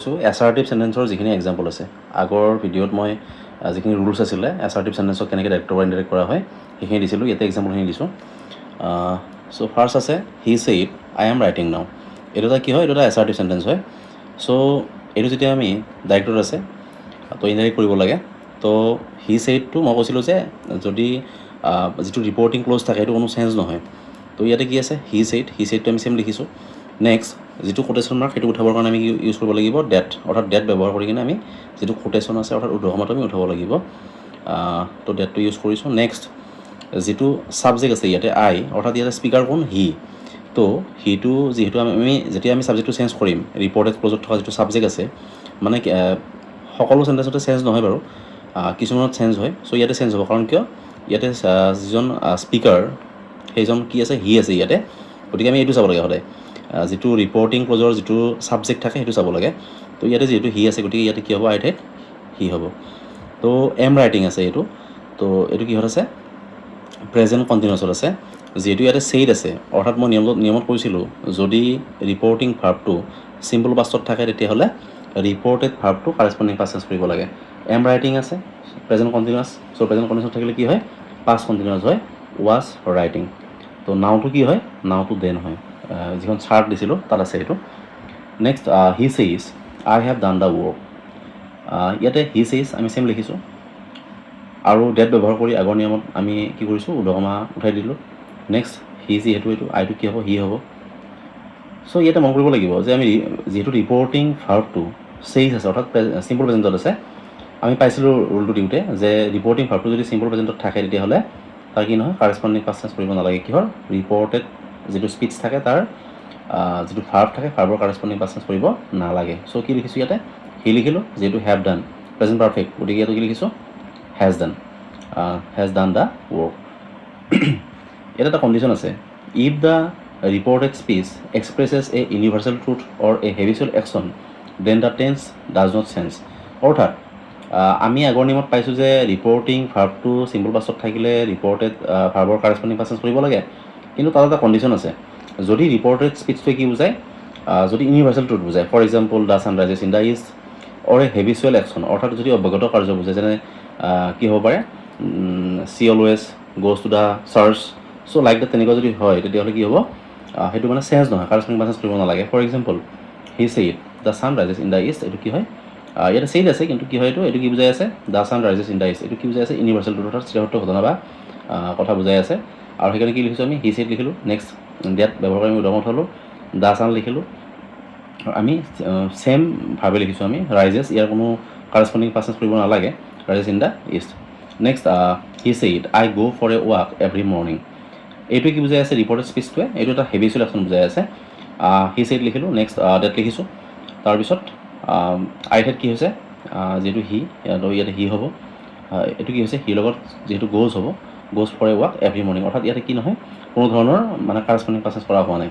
কৈছোঁ এছাৰ্টিভ চেণ্টেন্সৰ যিখিনি এক্সাম্পল আছে আগৰ ভিডিঅ'ত মই যিখিনি ৰুলছ আছিলে এছাৰ্টিভ চেণ্টেন্সক কেনেকৈ ডাইৰেক্ট বা ইনডাইৰেক্ট কৰা হয় সেইখিনি দিছিলোঁ ইয়াতে এক্সাম্পলখিনি দিছোঁ চ' ফাৰ্ষ্ট আছে হি ছেইড আই এম ৰাইটিং নাও এইটো এটা কি হয় এইটো এটা এছাৰ্টিভ চেণ্টেন্স হয় চ' এইটো যেতিয়া আমি ডাইৰেক্টত আছে তো ইনডাইৰেক্ট কৰিব লাগে তো হি ছেইডটো মই কৈছিলোঁ যে যদি যিটো ৰিপৰ্টিং ক্ল'জ থাকে সেইটো কোনো চেঞ্জ নহয় তো ইয়াতে কি আছে হি ছেইডটো আমি চেম লিখিছোঁ নেক্সট যিটো কোটেশ্যন মাৰ্ক সেইটো উঠাবৰ কাৰণে আমি ইউজ কৰিব লাগিব ডেট অৰ্থাৎ ডেট ব্যৱহাৰ কৰি কিনে আমি যিটো কোটেশ্যন আছে অৰ্থাৎ উদ্ধকমাটো আমি উঠাব লাগিব তো ডেটটো ইউজ কৰিছোঁ নেক্সট যিটো ছাবজেক্ট আছে ইয়াতে আই অৰ্থাৎ ইয়াতে স্পীকাৰ কোন হি তো হিটো যিহেতু আমি যেতিয়া আমি ছাবজেক্টটো চেঞ্জ কৰিম ৰিপৰ্টেড ক্ল'জত থকা যিটো ছাবজেক্ট আছে মানে সকলো চেণ্টেন্সতে চেঞ্জ নহয় বাৰু কিছুমানত চেঞ্জ হয় চ' ইয়াতে চেঞ্জ হ'ব কাৰণ কিয় ইয়াতে যিজন স্পীকাৰ সেইজন কি আছে হি আছে ইয়াতে গতিকে আমি এইটো চাব লাগে সদায় যিটো ৰিপৰ্টিং ক্ল'জৰ যিটো ছাবজেক্ট থাকে সেইটো চাব লাগে তো ইয়াতে যিহেতু হি আছে গতিকে ইয়াতে কি হ'ব আই ঠাইত হি হ'ব তো এম ৰাইটিং আছে এইটো তো এইটো কিহত আছে প্ৰেজেণ্ট কণ্টিনিউছত আছে যিহেতু ইয়াতে ছেইড আছে অৰ্থাৎ মই নিয়মত কৈছিলোঁ যদি ৰিপৰ্টিং ভাৰ্বটো চিম্পল পাষ্টত থাকে তেতিয়াহ'লে ৰিপৰ্টেড ভাৰ্বটো কাৰেছপণ্ডিং পাষ্ট টেন্স কৰিব লাগে এম ৰাইটিং আছে প্ৰেজেণ্ট কণ্টিনিউৱাছ চ' প্ৰেজেণ্ট কণ্টিনিউৱাছ থাকিলে কি হয় পাষ্ট কণ্টিনিউৱাছ হয় ৱাজ ৰাইটিং তো নাওটো কি হয় নাওটো দেন হয় যিখন চাৰ্ট দিছিলোঁ তাত আছে এইটো next he says I have done the work ইয়াতে হি ছেইজ আমি চেম লিখিছোঁ আৰু ডেট ব্যৱহাৰ কৰি আগৰ নিয়মত আমি কি কৰিছোঁ উদ্ধকমা উঠাই দিলোঁ নেক্সট হি যিহেতু এইটো আইটো কি হ'ব হি হ'ব চ' ইয়াতে মন কৰিব লাগিব যে আমি যিহেতু ৰিপৰ্টিং ভাৰ্বটো ছেইজ আছে অৰ্থাৎ চিম্পল প্ৰেজেণ্টত আছে আমি পাইছিলোঁ ৰুলটো দিওঁতে যে ৰিপৰ্টিং ভাৰ্বটো যদি চিম্পল প্ৰেজেণ্টত থাকে তেতিয়াহ'লে তাৰ কি নহয় কাৰেছপণ্ডিং পাষ্ট টেন্স কৰিব নালাগে কিহৰ ৰিপৰ্টেড যিটো স্পীচ থাকে তাৰ যিটো ভাৰ্ব থাকে ভাৰ্বৰ কাৰেছপণ্ডিং পাষ্ট টেন্স কৰিব নালাগে চ' কি লিখিছোঁ ইয়াতে হি লিখিলোঁ যিহেতু হেভ ডান প্ৰেজেণ্ট পাৰফেক্ট গতিকে ইয়াতো কি লিখিছোঁ হেজ ডান দ্য ৱৰ্ক ইয়াত এটা কণ্ডিশ্যন আছে if the reported speech expresses a universal truth or a habitual action then the tense does not change অৰ্থাৎ আমি আগৰ নিয়মত পাইছোঁ যে ৰিপৰ্টিং ভাৰ্বটো চিম্পল পাষ্টত থাকিলে ৰিপৰ্টেড ভাৰ্বৰ কাৰেছপণ্ডিং পাষ্ট টেন্স কৰিব লাগে কিন্তু তাত এটা কণ্ডিশ্যন আছে যদি ৰিপৰ্টেড স্পীচটোৱে কি বুজায় যদি ইউনিভাৰ্চেল ট্ৰুথ বুজায় for example the sun rises in the east or a habitual action অৰ্থাৎ যদি অব্যাহত কাৰ্য বুজায় যেনে কি হ'ব পাৰে she always goes to the church so' like the তেনেকুৱা যদি হয় তেতিয়াহ'লে কি হ'ব সেইটো মানে চেঞ্জ নহয় কাৰেছপণ্ডিং পাষ্ট টেন্স কৰিব নালাগে for example he said the sun rises in the east এইটো কি হয় ইয়াতে ছেইড আছে কিন্তু কি হয় এইটো কি বুজাই আছে the sun rises in the east এইটো কি বুজাই আছে ইউনিভাৰ্চেল ট্ৰুথ অৰ্থাৎ চিৰসত্য ঘটনা বা কথা বুজাই আছে আৰু সেইকাৰণে কি লিখিছোঁ আমি হি ছেইড লিখিলোঁ নেক্সট ডেট ব্যৱহাৰ কৰি আমি উদাহৰণ উঠালোঁ দ্য ছান লিখিলোঁ আমি ছেম ভাৱে লিখিছোঁ আমি ৰাইজেছ ইয়াৰ কোনো কাৰেছপণ্ডিং পাষ্ট টেন্স কৰিব নালাগে rises in the east next he said I go' for a walk every morning এইটোৱে কি বুজাই আছে ৰিপৰ্টেড স্পীচটোৱে এইটো এটা হেবিচুৱেল একশ্যন বুজাই আছে হি ছেইড লিখিলোঁ নেক্সট ডেট লিখিছোঁ তাৰপিছত আই ঠাইত কি হৈছে যিহেতু হি ইয়াতে হি হ'ব এইটো কি হৈছে হিৰ লগত যিহেতু গ'জ হ'ব goes for a walk every morning অৰ্থাৎ ইয়াতে কি নহয় কোনো ধৰণৰ মানে কাৰেছপণ্ডিং পাষ্ট টেন্স কৰা হোৱা নাই